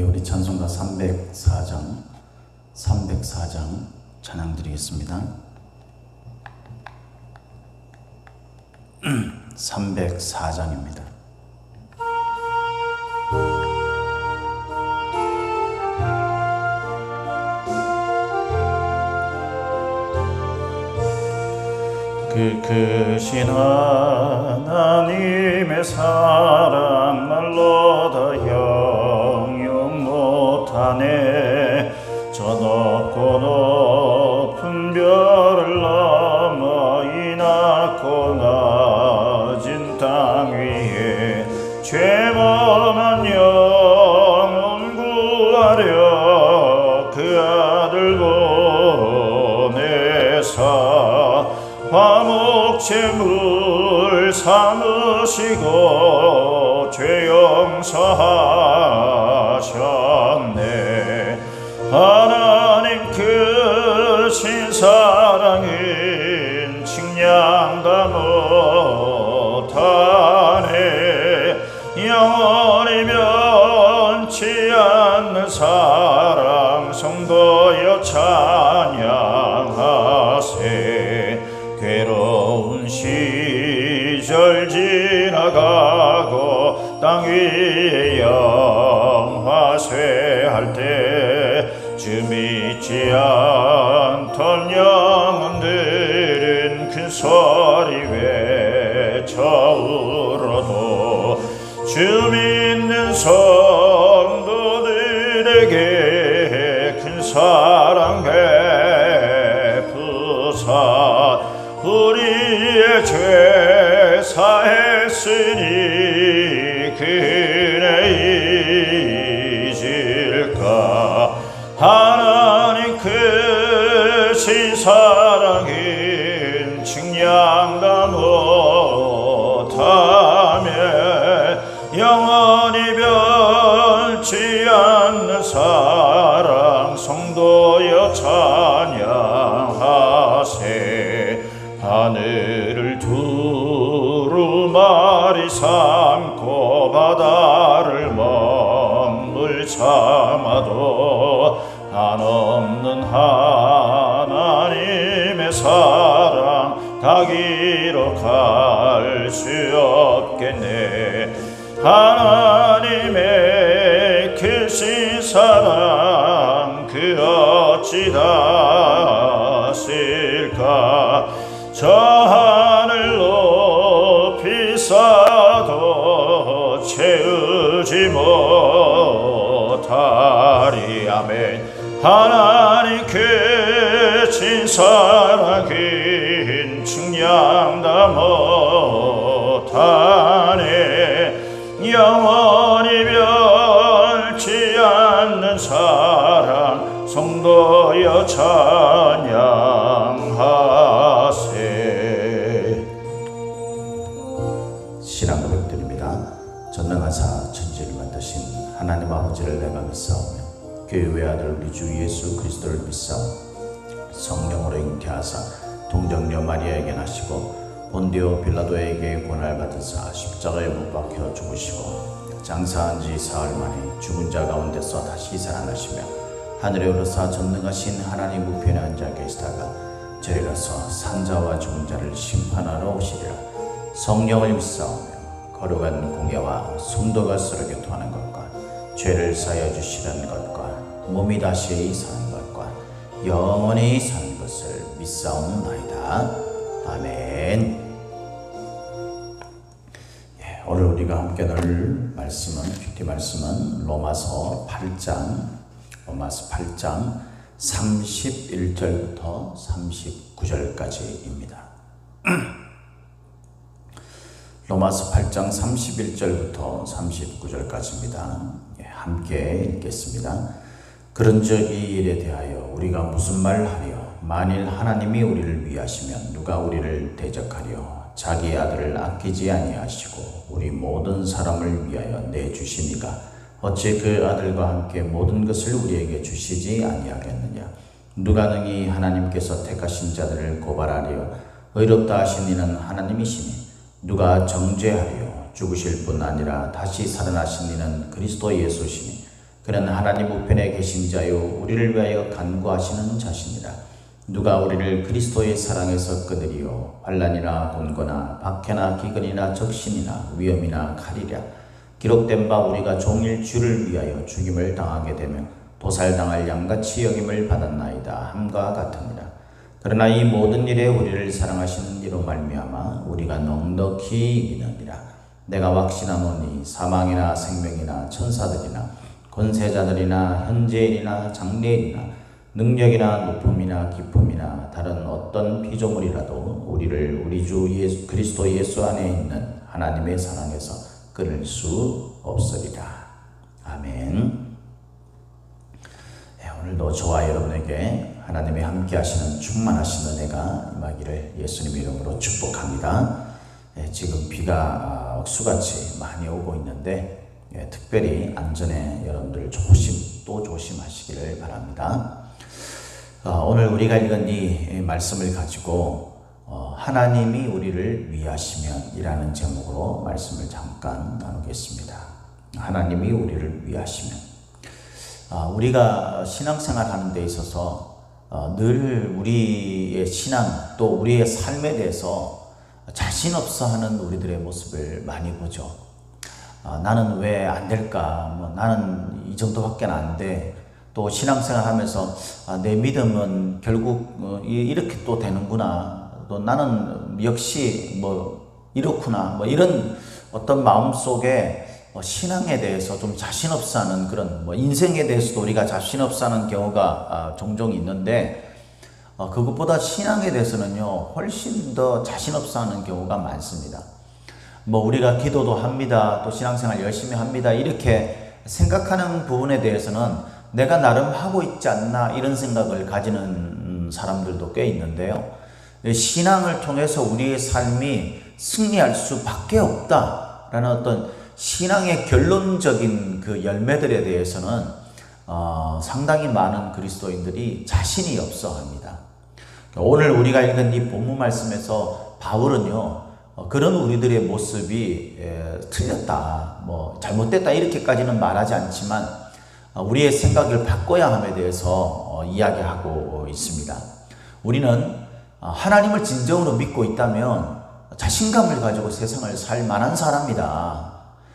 우리 찬송가 304장 찬양 드리겠습니다. 304장입니다. 그 크신 하나님의 사랑 말로 다 형용 못하네. 저 높고 높은 별을 넘어 이 낮고 낮은 땅 위에 죄범한 영혼 구하려 그 아들 보내사 화목제물 삼으시고 죄 용서하셨네. 하나님 크신 사랑은 측량 다 못하네. 영원히 변치 않는 사랑 성도여 찬양하세. 괴로운 시절 지나가고 땅 위에 영화쇠할 때 주 믿지 않던 영혼들은 큰 소리 외쳐 울어도 주 믿는 성도들에게 큰 사랑 베푸사 우리의 죄 사했으니 그네 잊을까. 하나님 크신 사랑은 측량 다 못하며 영원히 변치 않는 사랑 성도여 찬양하세. 하늘을 두루마리 삼고 바다를 먹물 삼아도 한없는 하나님의 사랑 다 기록할 수 없겠네. 하나님의 크신 사랑 그 어찌 다쓸까. 저 하늘 높이 쌓아도 채우지 못하리. 아멘. 하나님 크신 사랑은 측량 다 못하네. 영원히 변치 않는 사랑 성도여 찬양하세. 신앙 고백드립니다. 전능하사 천지를 만드신 하나님 아버지를 내가 믿사오며 교회 외아들 우리 주 예수 그리스도를 믿사오며 성령으로 잉태하사 동정녀 마리아에게 나시고 본디오 빌라도에게 고난을 받으사 십자가에 못 박혀 죽으시고 장사한 지 사흘 만에 죽은 자 가운데서 다시 살아나시며 하늘에 오르사 전능하신 하나님 우편에 앉아 계시다가 저리 가서 산자와 죽은 자를 심판하러 오시리라. 성령을 믿사오며 거룩한 공예와 숨도가 스르게 토하는 것과 죄를 사여 주시는 것과 몸이 다시 사는 것과 영원히 사는 것을 믿사옵나이다. 아멘. 오늘 우리가 함께 나눌 말씀은 큐티 말씀은 로마서 8장 31절부터 39절까지입니다. 로마서 8장 31절부터 39절까지입니다. 함께 읽겠습니다. 그런즉 이 일에 대하여 우리가 무슨 말을 하리요? 만일 하나님이 우리를 위하시면 누가 우리를 대적하리요? 자기 아들을 아끼지 아니하시고 우리 모든 사람을 위하여 내주시니가 어찌 그 아들과 함께 모든 것을 우리에게 주시지 아니하겠느냐? 누가 능히 하나님께서 택하신 자들을 고발하리요? 의롭다 하신 이는 하나님이시니 누가 정죄하리요? 죽으실 뿐 아니라 다시 살아나신 이는 그리스도 예수시니 그는 하나님 우편에 계신 자요 우리를 위하여 간구하시는 자시니라. 누가 우리를 그리스도의 사랑에서 끊으리요. 환난이나 곤고나 박해나 기근이나 적신이나 위험이나 칼이랴. 기록된 바 우리가 종일 주를 위하여 죽임을 당하게 되며 도살당할 양같이 여김을 받았나이다 함과 같으니라. 그러나 이 모든 일에 우리를 사랑하시는 이로 말미암아 우리가 넉넉히 이기느니라. 내가 확신하노니 사망이나 생명이나 천사들이나 권세자들이나 현재일이나 장래일이나 능력이나 높음이나 기쁨이나 다른 어떤 피조물이라도 우리를 우리 주 그리스도 예수 안에 있는 하나님의 사랑에서 끊을 수 없으리라. 아멘. 오늘도 저와 여러분에게 하나님의 함께 하시는 충만하신 은혜가 임하기를 예수님 이름으로 축복합니다. 지금 비가 억수같이 많이 오고 있는데 특별히 안전에 여러분들 또 조심하시기를 바랍니다. 오늘 우리가 읽은 이 말씀을 가지고 하나님이 우리를 위하시면 이라는 제목으로 말씀을 잠깐 나누겠습니다. 하나님이 우리를 위하시면. 우리가 신앙생활 하는 데 있어서 늘 우리의 신앙 또 우리의 삶에 대해서 자신 없어 하는 우리들의 모습을 많이 보죠. 나는 왜 안 될까? 나는 이 정도밖에 안 돼. 또 신앙생활 하면서 내 믿음은 결국 이렇게 또 되는구나. 또 나는 역시 이렇구나. 이런 어떤 마음 속에 신앙에 대해서 좀 자신 없어 하는 그런 인생에 대해서도 우리가 자신 없어 하는 경우가 종종 있는데 그것보다 신앙에 대해서는요 훨씬 더 자신 없어 하는 경우가 많습니다. 우리가 기도도 합니다. 또 신앙생활 열심히 합니다. 이렇게 생각하는 부분에 대해서는 내가 나름 하고 있지 않나 이런 생각을 가지는 사람들도 꽤 있는데요. 신앙을 통해서 우리의 삶이 승리할 수밖에 없다라는 어떤 신앙의 결론적인 그 열매들에 대해서는 상당히 많은 그리스도인들이 자신이 없어 합니다. 오늘 우리가 읽은 이 본문 말씀에서 바울은요 그런 우리들의 모습이 틀렸다, 잘못됐다 이렇게까지는 말하지 않지만 우리의 생각을 바꿔야 함에 대해서 이야기하고 있습니다. 우리는 하나님을 진정으로 믿고 있다면 자신감을 가지고 세상을 살 만한 사람이다.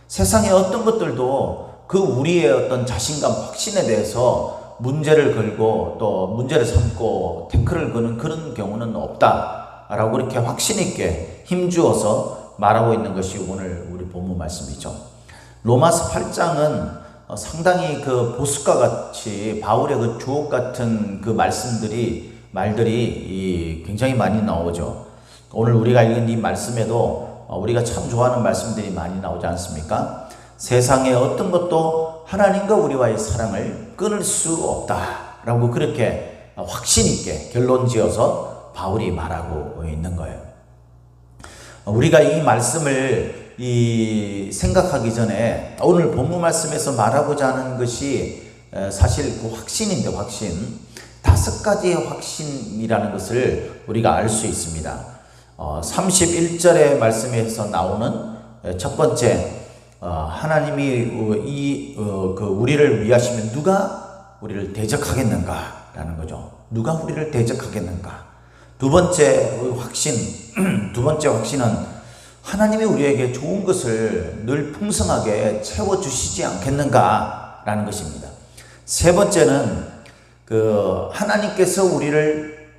세상의 어떤 것들도 그 우리의 어떤 자신감, 확신에 대해서 문제를 걸고 또 문제를 삼고 태클을 거는 그런 경우는 없다라고 이렇게 확신 있게 힘주어서 말하고 있는 것이 오늘 우리 본문 말씀이죠. 로마서 8장은 상당히 그 보석과 같이 바울의 그 주옥 같은 그 말들이 굉장히 많이 나오죠. 오늘 우리가 읽은 이 말씀에도 우리가 참 좋아하는 말씀들이 많이 나오지 않습니까? 세상의 어떤 것도 하나님과 우리와의 사랑을 끊을 수 없다라고 그렇게 확신 있게 결론 지어서 바울이 말하고 있는 거예요. 우리가 이 말씀을 생각하기 전에 오늘 본문 말씀에서 말하고자 하는 것이 사실 그 확신인데 확신. 5가지의 확신이라는 것을 우리가 알 수 있습니다. 31절의 말씀에서 나오는 첫 번째, 하나님이 우리를 위하시면 누가 우리를 대적하겠는가? 라는 거죠. 누가 우리를 대적하겠는가? 두 번째 확신은 하나님이 우리에게 좋은 것을 늘 풍성하게 채워주시지 않겠는가? 라는 것입니다. 세 번째는 하나님께서 우리를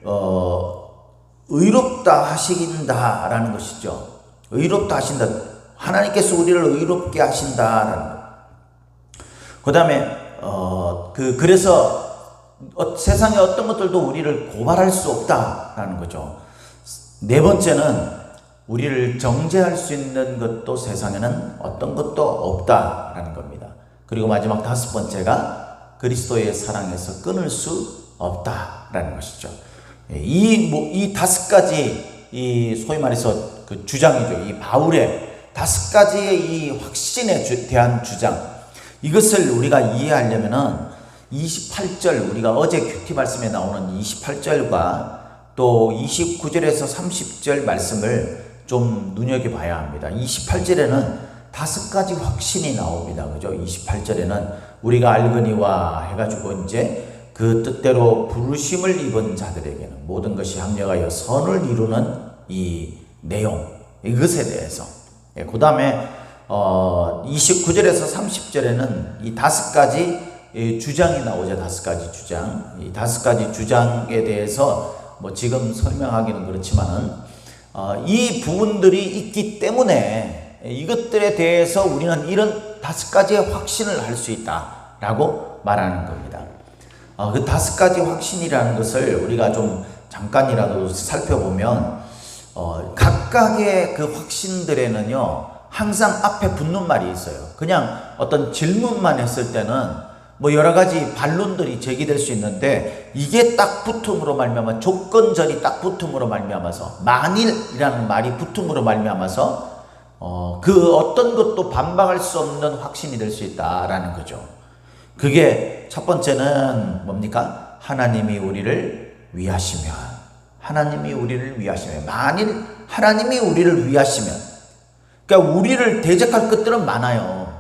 의롭다 하신다라는 것이죠. 의롭다 하신다. 하나님께서 우리를 의롭게 하신다라는 것. 그 다음에 그래서 세상의 어떤 것들도 우리를 고발할 수 없다라는 거죠. 네 번째는 우리를 정죄할 수 있는 것도 세상에는 어떤 것도 없다라는 겁니다. 그리고 마지막 5번째가 그리스도의 사랑에서 끊을 수 없다라는 것이죠. 이 5가지 소위 말해서 그 주장이죠. 이 바울의 5가지의 이 확신에 대한 주장. 이것을 우리가 이해하려면은 28절, 우리가 어제 큐티 말씀에 나오는 28절과 또 29절에서 30절 말씀을 좀 눈여겨봐야 합니다. 28절에는 5가지 확신이 나옵니다. 그죠? 28절에는 우리가 알거니와 해가지고 이제 그 뜻대로 부르심을 입은 자들에게는 모든 것이 합력하여 선을 이루는 이 내용, 이것에 대해서. 그 다음에 29절에서 30절에는 이 5가지 주장이 나오죠. 5가지 주장. 이 5가지 주장에 대해서 뭐 지금 설명하기는 그렇지만은 이 부분들이 있기 때문에 이것들에 대해서 우리는 이런 5가지의 확신을 할 수 있다라고 말하는 겁니다. 그 5가지 확신이라는 것을 우리가 좀 잠깐이라도 살펴보면 각각의 그 확신들에는요 항상 앞에 붙는 말이 있어요. 그냥 어떤 질문만 했을 때는 뭐 여러 가지 반론들이 제기될 수 있는데 이게 딱 붙음으로 말미암아 조건절이 딱 붙음으로 말미암아서 만일이라는 말이 붙음으로 말미암아서 그 어떤 것도 반박할 수 없는 확신이 될 수 있다라는 거죠. 그게 첫 번째는 뭡니까? 하나님이 우리를 위하시면, 하나님이 우리를 위하시면, 만일 하나님이 우리를 위하시면, 그러니까 우리를 대적할 것들은 많아요.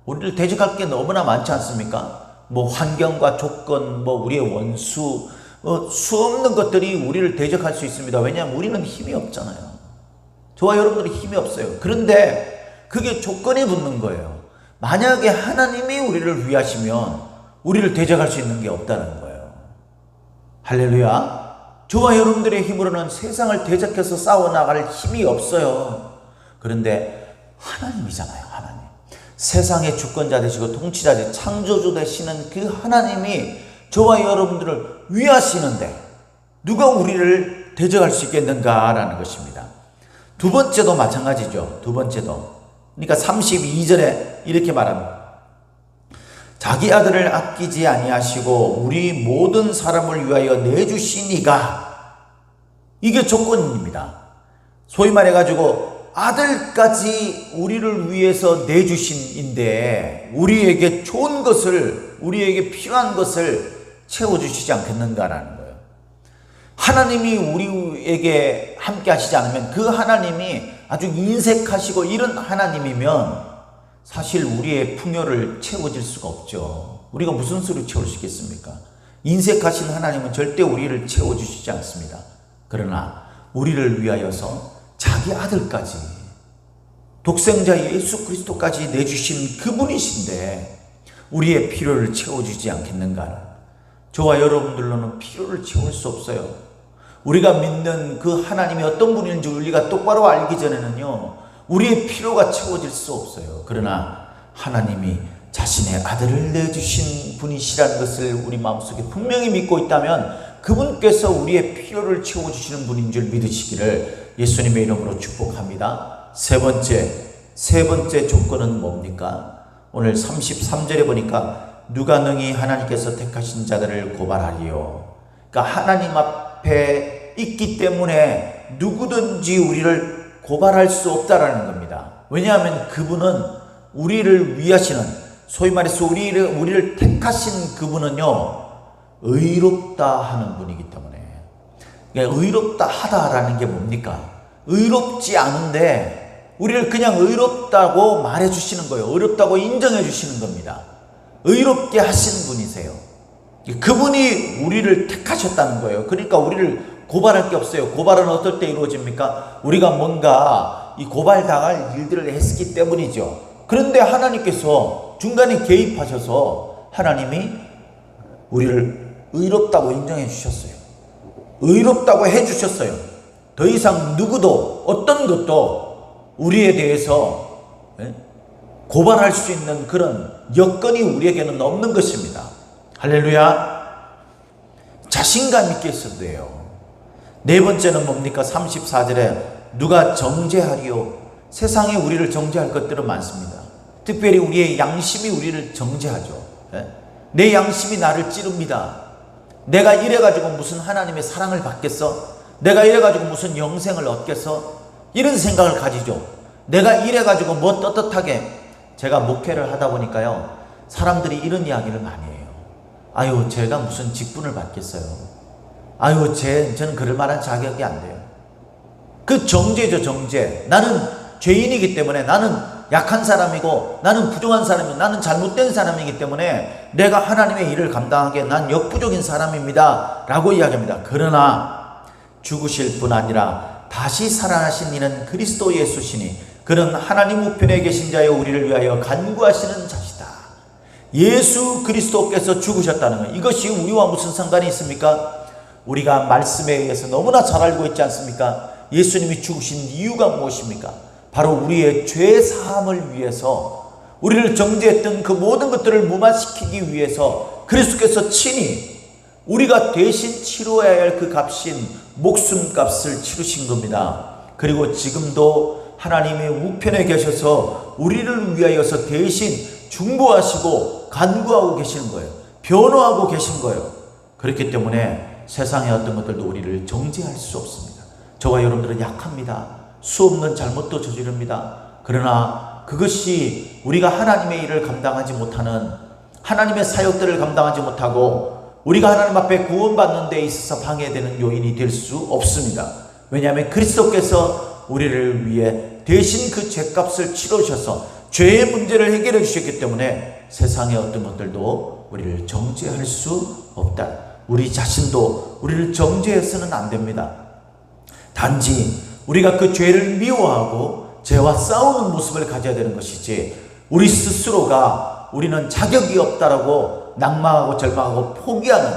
우리를 대적할 게 너무나 많지 않습니까? 뭐 환경과 조건, 뭐 우리의 원수, 수없는 것들이 우리를 대적할 수 있습니다. 왜냐하면 우리는 힘이 없잖아요. 저와 여러분들이 힘이 없어요. 그런데 그게 조건이 붙는 거예요. 만약에 하나님이 우리를 위하시면 우리를 대적할 수 있는 게 없다는 거예요. 할렐루야. 저와 여러분들의 힘으로는 세상을 대적해서 싸워나갈 힘이 없어요. 그런데 하나님이잖아요. 하나님. 세상의 주권자 되시고 통치자 되시고 창조주 되시는 그 하나님이 저와 여러분들을 위하시는데 누가 우리를 대적할 수 있겠는가라는 것입니다. 두 번째도 마찬가지죠. 두 번째도. 그러니까 32절에 이렇게 말합니다. 자기 아들을 아끼지 아니하시고 우리 모든 사람을 위하여 내주시니가. 이게 조건입니다. 소위 말해가지고 아들까지 우리를 위해서 내주신인데 우리에게 좋은 것을, 우리에게 필요한 것을 채워주시지 않겠는가라는 거예요. 하나님이 우리에게 함께 하시지 않으면, 그 하나님이 아주 인색하시고 이런 하나님이면 사실 우리의 풍요를 채워질 수가 없죠. 우리가 무슨 수로 채울 수 있겠습니까? 인색하신 하나님은 절대 우리를 채워주시지 않습니다. 그러나 우리를 위하여서 자기 아들까지, 독생자 예수 그리스도까지 내주신 그분이신데 우리의 필요를 채워주지 않겠는가? 저와 여러분들로는 필요를 채울 수 없어요. 우리가 믿는 그 하나님이 어떤 분인지 우리가 똑바로 알기 전에는요, 우리의 필요가 채워질 수 없어요. 그러나 하나님이 자신의 아들을 내주신 분이시라는 것을 우리 마음속에 분명히 믿고 있다면 그분께서 우리의 필요를 채워주시는 분인 줄 믿으시기를 예수님의 이름으로 축복합니다. 세 번째 조건은 뭡니까? 오늘 33절에 보니까 누가 능히 하나님께서 택하신 자들을 고발하리요. 그러니까 하나님 앞에 있기 때문에 누구든지 우리를 고발할 수 없다라는 겁니다. 왜냐하면 그분은 우리를 위하시는, 소위 말해서 우리를 택하신 그분은요, 의롭다 하는 분이기 때문에. 그러니까 의롭다 하다라는 게 뭡니까? 의롭지 않은데 우리를 그냥 의롭다고 말해 주시는 거예요. 의롭다고 인정해 주시는 겁니다. 의롭게 하신 분이세요. 그분이 우리를 택하셨다는 거예요. 그러니까 우리를 고발할 게 없어요. 고발은 어떨 때 이루어집니까? 우리가 뭔가 이 고발당할 일들을 했기 때문이죠. 그런데 하나님께서 중간에 개입하셔서 하나님이 우리를 의롭다고 인정해 주셨어요. 의롭다고 해 주셨어요. 더 이상 누구도 어떤 것도 우리에 대해서 고발할 수 있는 그런 여건이 우리에게는 없는 것입니다. 할렐루야. 자신감 있게 있어도 돼요. 네 번째는 뭡니까? 34절에 누가 정죄하리요. 세상에 우리를 정죄할 것들은 많습니다. 특별히 우리의 양심이 우리를 정죄하죠. 내 양심이 나를 찌릅니다. 내가 이래가지고 무슨 하나님의 사랑을 받겠어? 내가 이래가지고 무슨 영생을 얻겠어? 이런 생각을 가지죠. 내가 이래가지고 뭐 떳떳하게. 제가 목회를 하다 보니까요, 사람들이 이런 이야기를 많이 해요. 아유, 제가 무슨 직분을 받겠어요? 아유, 저는 그럴 만한 자격이 안 돼요. 그 정죄죠, 정죄. 나는 죄인이기 때문에 나는 약한 사람이고 나는 부족한 사람이고 나는 잘못된 사람이기 때문에 내가 하나님의 일을 감당하기에 난 역부족인 사람입니다 라고 이야기합니다. 그러나 죽으실 뿐 아니라 다시 살아나신 이는 그리스도 예수시니 그는 하나님 우편에 계신 자여 우리를 위하여 간구하시는 자시다. 예수 그리스도께서 죽으셨다는 것, 이것이 우리와 무슨 상관이 있습니까? 우리가 말씀에 의해서 너무나 잘 알고 있지 않습니까? 예수님이 죽으신 이유가 무엇입니까? 바로 우리의 죄 사함을 위해서, 우리를 정죄했던 그 모든 것들을 무마시키기 위해서 그리스도께서 친히 우리가 대신 치러야 할 그 값인 목숨값을 치르신 겁니다. 그리고 지금도 하나님의 우편에 계셔서 우리를 위하여서 대신 중보하시고 간구하고 계시는 거예요. 변호하고 계신 거예요. 그렇기 때문에 세상의 어떤 것들도 우리를 정죄할 수 없습니다. 저와 여러분들은 약합니다. 수없는 잘못도 저지릅니다. 그러나 그것이 우리가 하나님의 일을 감당하지 못하는, 하나님의 사역들을 감당하지 못하고 우리가 하나님 앞에 구원받는 데 있어서 방해되는 요인이 될 수 없습니다. 왜냐하면 그리스도께서 우리를 위해 대신 그 죄값을 치르셔서 죄의 문제를 해결해 주셨기 때문에 세상의 어떤 것들도 우리를 정죄할 수 없다. 우리 자신도 우리를 정죄해서는 안 됩니다. 단지 우리가 그 죄를 미워하고 죄와 싸우는 모습을 가져야 되는 것이지, 우리 스스로가 우리는 자격이 없다라고 낙망하고 절망하고 포기하는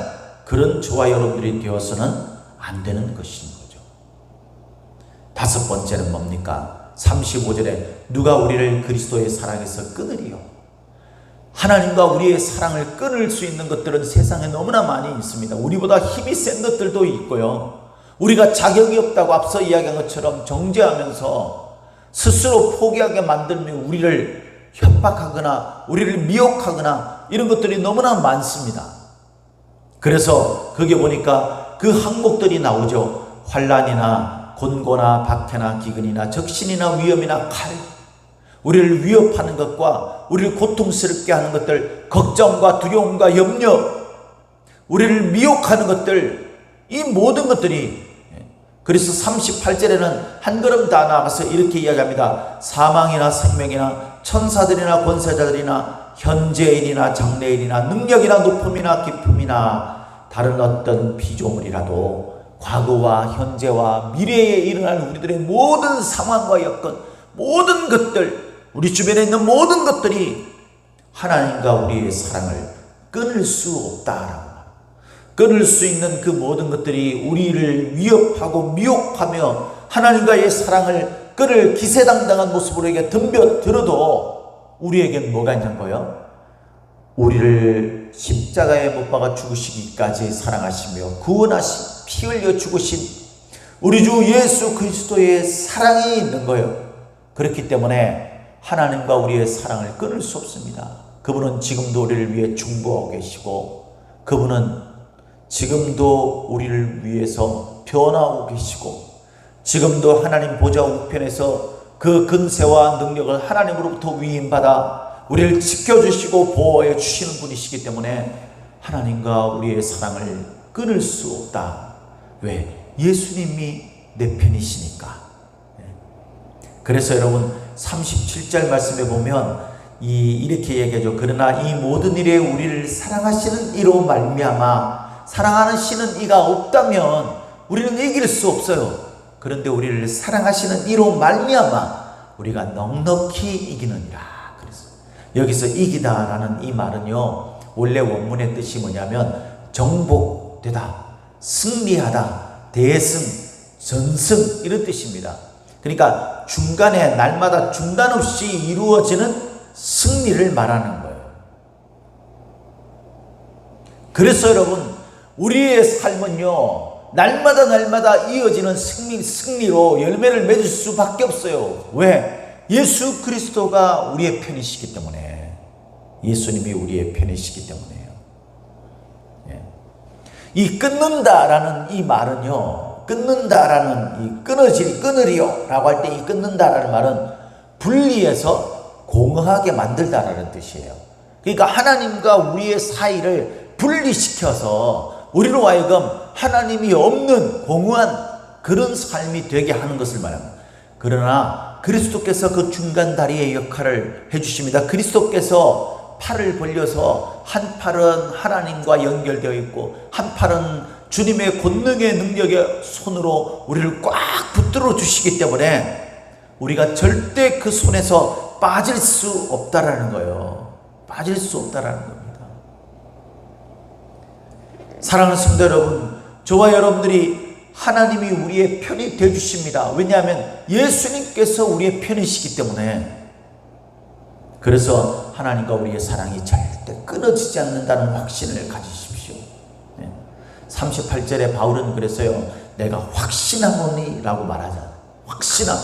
그런 저와 여러분들이 되어서는 안 되는 것인 거죠. 다섯 번째는 뭡니까? 35절에 누가 우리를 그리스도의 사랑에서 끊으리요? 하나님과 우리의 사랑을 끊을 수 있는 것들은 세상에 너무나 많이 있습니다. 우리보다 힘이 센 것들도 있고요. 우리가 자격이 없다고 앞서 이야기한 것처럼 정죄하면서 스스로 포기하게 만들며 우리를 협박하거나 우리를 미혹하거나 이런 것들이 너무나 많습니다. 그래서 거기 보니까 그 항목들이 나오죠. 환난이나 곤고나 박해나 기근이나 적신이나 위험이나 칼, 우리를 위협하는 것과 우리를 고통스럽게 하는 것들, 걱정과 두려움과 염려, 우리를 미혹하는 것들, 이 모든 것들이, 그래서 38절에는 한 걸음 다 나아가서 이렇게 이야기합니다. 사망이나 생명이나 천사들이나 권세자들이나 현재일이나 장래일이나 능력이나 높음이나 깊음이나 다른 어떤 피조물이라도 과거와 현재와 미래에 일어날 우리들의 모든 상황과 여건, 모든 것들, 우리 주변에 있는 모든 것들이 하나님과 우리의 사랑을 끊을 수 없다라고. 끊을 수 있는 그 모든 것들이 우리를 위협하고 미혹하며 하나님과의 사랑을 끊을 기세당당한 모습으로 이게 덤벼들어도 우리에겐 뭐가 있는 거예요? 우리를 십자가에 못 박아 죽으시기까지 사랑하시며 구원하시 피 흘려 죽으신 우리 주 예수 그리스도의 사랑이 있는 거예요. 그렇기 때문에 하나님과 우리의 사랑을 끊을 수 없습니다. 그분은 지금도 우리를 위해 중보하고 계시고, 그분은 지금도 우리를 위해서 변화하고 계시고, 지금도 하나님 보좌 우편에서 그 근세와 능력을 하나님으로부터 위임받아 우리를 지켜주시고 보호해 주시는 분이시기 때문에 하나님과 우리의 사랑을 끊을 수 없다. 왜? 예수님이 내 편이시니까. 그래서 여러분 37절 말씀에 보면 이렇게 얘기하죠. 그러나 이 모든 일에 우리를 사랑하시는 이로 말미암아, 사랑하는 신은 이가 없다면 우리는 이길 수 없어요. 그런데 우리를 사랑하시는 이로 말미암아 우리가 넉넉히 이기느니라. 그래서 여기서 이기다라는 이 말은요, 원래 원문의 뜻이 뭐냐면 정복되다, 승리하다, 대승, 전승 이런 뜻입니다. 그러니까 중간에 날마다 중단 없이 이루어지는 승리를 말하는 거예요. 그래서 여러분, 우리의 삶은요, 날마다 이어지는 승리로 열매를 맺을 수밖에 없어요. 왜? 예수 그리스도가 우리의 편이시기 때문에, 예수님이 우리의 편이시기 때문에요. 이 끊는다라는 이 말은요, 끊는다라는 이 끊으리요 라고 할 때 이 끊는다라는 말은 분리해서 공허하게 만들다라는 뜻이에요. 그러니까 하나님과 우리의 사이를 분리시켜서 우리로 하여금 하나님이 없는 공허한 그런 삶이 되게 하는 것을 말합니다. 그러나 그리스도께서 그 중간 다리의 역할을 해주십니다. 그리스도께서 팔을 벌려서 한 팔은 하나님과 연결되어 있고 한 팔은 주님의 권능의 능력의 손으로 우리를 꽉 붙들어 주시기 때문에 우리가 절대 그 손에서 빠질 수 없다라는 거예요. 빠질 수 없다라는 겁니다. 사랑하는 성도 여러분, 저와 여러분들이 하나님이 우리의 편이 되어 주십니다. 왜냐하면 예수님께서 우리의 편이시기 때문에. 그래서 하나님과 우리의 사랑이 절대 끊어지지 않는다는 확신을 가지십시오. 38절에 바울은 그랬어요. 내가 확신하노니 라고 말하잖아요. 확신함.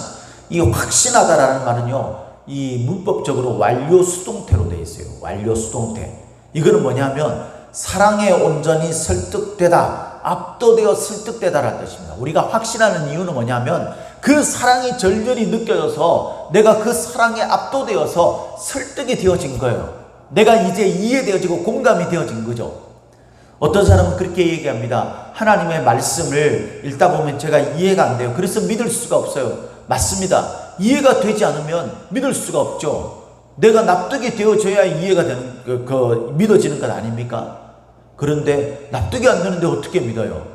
이 확신하다라는 말은요, 이 문법적으로 완료 수동태로 되어 있어요. 완료 수동태. 이거는 뭐냐면 사랑에 온전히 설득되다, 압도되어 설득되다라는 뜻입니다. 우리가 확신하는 이유는 뭐냐면 그 사랑이 절절히 느껴져서 내가 그 사랑에 압도되어서 설득이 되어진 거예요. 내가 이제 이해되어지고 공감이 되어진 거죠. 어떤 사람은 그렇게 얘기합니다. 하나님의 말씀을 읽다 보면 제가 이해가 안 돼요. 그래서 믿을 수가 없어요. 맞습니다. 이해가 되지 않으면 믿을 수가 없죠. 내가 납득이 되어져야 이해가 되는, 믿어지는 것 아닙니까? 그런데 납득이 안 되는데 어떻게 믿어요?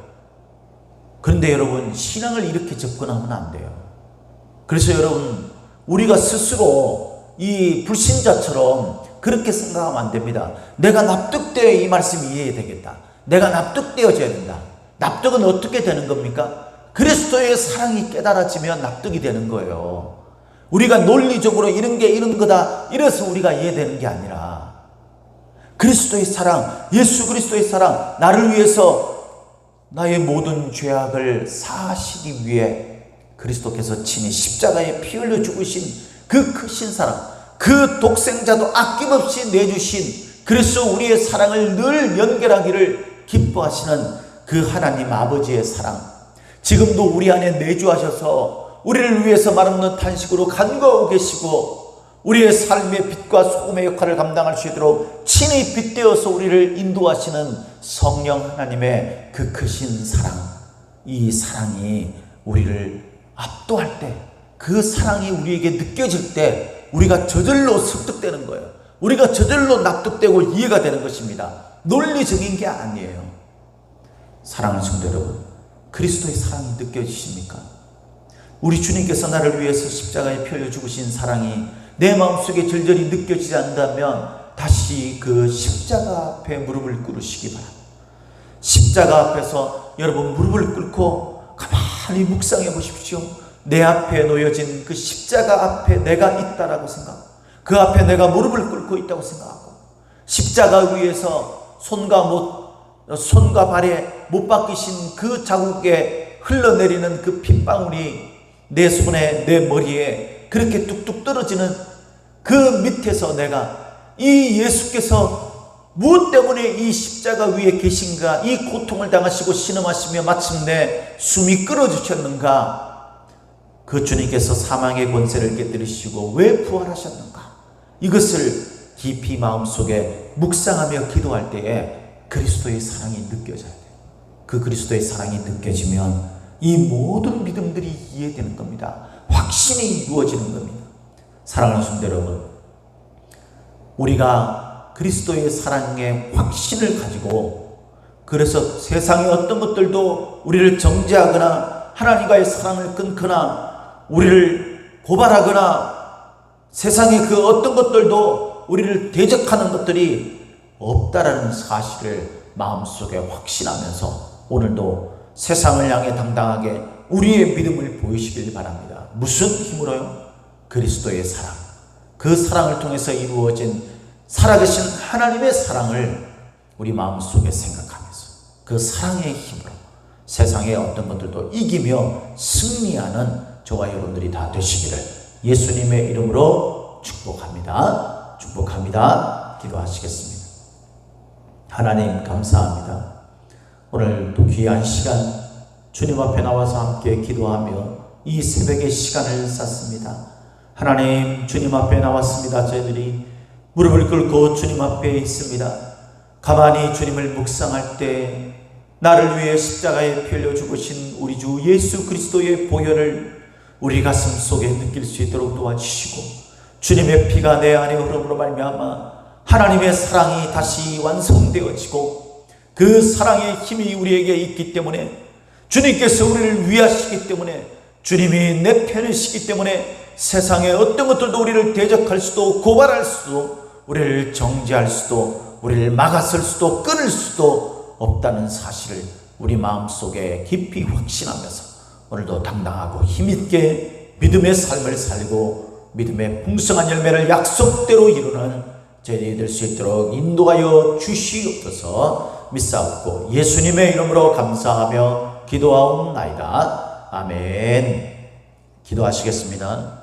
그런데 여러분, 신앙을 이렇게 접근하면 안 돼요. 그래서 여러분, 우리가 스스로 이 불신자처럼 그렇게 생각하면 안 됩니다. 내가 납득되어 이 말씀이 이해되겠다. 내가 납득되어져야 된다. 납득은 어떻게 되는 겁니까? 그리스도의 사랑이 깨달아지면 납득이 되는 거예요. 우리가 논리적으로 이런 게 이런 거다 이래서 우리가 이해되는 게 아니라 그리스도의 사랑, 예수 그리스도의 사랑, 나를 위해서 나의 모든 죄악을 사하시기 위해 그리스도께서 친히 십자가에 피 흘려 죽으신 그 크신 사랑, 그 독생자도 아낌없이 내주신, 그래서 우리의 사랑을 늘 연결하기를 기뻐하시는 그 하나님 아버지의 사랑, 지금도 우리 안에 내주하셔서 우리를 위해서 말없는 탄식으로 간구하고 계시고 우리의 삶의 빛과 소금의 역할을 감당할 수 있도록 친히 빛되어서 우리를 인도하시는 성령 하나님의 그 크신 사랑, 이 사랑이 우리를 압도할 때, 그 사랑이 우리에게 느껴질 때 우리가 저절로 설득되는 거예요. 우리가 저절로 납득되고 이해가 되는 것입니다. 논리적인 게 아니에요. 사랑하는 성도 여러분, 그리스도의 사랑이 느껴지십니까? 우리 주님께서 나를 위해서 십자가에 피 흘려 죽으신 사랑이 내 마음속에 절절히 느껴지지 않는다면 다시 그 십자가 앞에 무릎을 꿇으시기 바랍니다. 십자가 앞에서 여러분 무릎을 꿇고 가만히 묵상해 보십시오. 내 앞에 놓여진 그 십자가 앞에 내가 있다라고 생각하고, 그 앞에 내가 무릎을 꿇고 있다고 생각하고, 십자가 위에서 손과 발에 못 박히신 그 자국에 흘러내리는 그 핏방울이 내 손에 내 머리에 그렇게 뚝뚝 떨어지는 그 밑에서 내가 이 예수께서 무엇 때문에 이 십자가 위에 계신가, 이 고통을 당하시고 신음하시며 마침내 숨이 끊어지셨는가, 그 주님께서 사망의 권세를 깨뜨리시고 왜 부활하셨는가, 이것을 깊이 마음속에 묵상하며 기도할 때에 그리스도의 사랑이 느껴져야 돼요. 그 그리스도의 사랑이 느껴지면 이 모든 믿음들이 이해되는 겁니다. 확신이 이루어지는 겁니다. 사랑하는 성도 여러분, 우리가 그리스도의 사랑에 확신을 가지고, 그래서 세상의 어떤 것들도 우리를 정죄하거나 하나님과의 사랑을 끊거나 우리를 고발하거나 세상의 그 어떤 것들도 우리를 대적하는 것들이 없다라는 사실을 마음속에 확신하면서 오늘도 세상을 향해 당당하게 우리의 믿음을 보이시길 바랍니다. 무슨 힘으로요? 그리스도의 사랑, 그 사랑을 통해서 이루어진 살아계신 하나님의 사랑을 우리 마음속에 생각하면서 그 사랑의 힘으로 세상의 어떤 것들도 이기며 승리하는 저와 여러분들이 다 되시기를 예수님의 이름으로 축복합니다. 축복합니다. 기도하시겠습니다. 하나님 감사합니다. 오늘도 귀한 시간 주님 앞에 나와서 함께 기도하며 이 새벽의 시간을 쌓습니다. 하나님, 주님 앞에 나왔습니다. 저희들이 무릎을 꿇고 주님 앞에 있습니다. 가만히 주님을 묵상할 때 나를 위해 십자가에 피 흘려 죽으신 우리 주 예수 그리스도의 보혈을 우리 가슴 속에 느낄 수 있도록 도와주시고, 주님의 피가 내 안에 흐름으로 말미암아 하나님의 사랑이 다시 완성되어지고, 그 사랑의 힘이 우리에게 있기 때문에, 주님께서 우리를 위하시기 때문에, 주님이 내 편이시기 때문에 세상의 어떤 것들도 우리를 대적할 수도, 고발할 수도, 우리를 정죄할 수도, 우리를 막아설 수도, 끊을 수도 없다는 사실을 우리 마음속에 깊이 확신하면서 오늘도 당당하고 힘있게 믿음의 삶을 살고 믿음의 풍성한 열매를 약속대로 이루는 저희들이 될 수 있도록 인도하여 주시옵소서. 믿사옵고 예수님의 이름으로 감사하며 기도하옵나이다. 아멘. 기도하시겠습니다.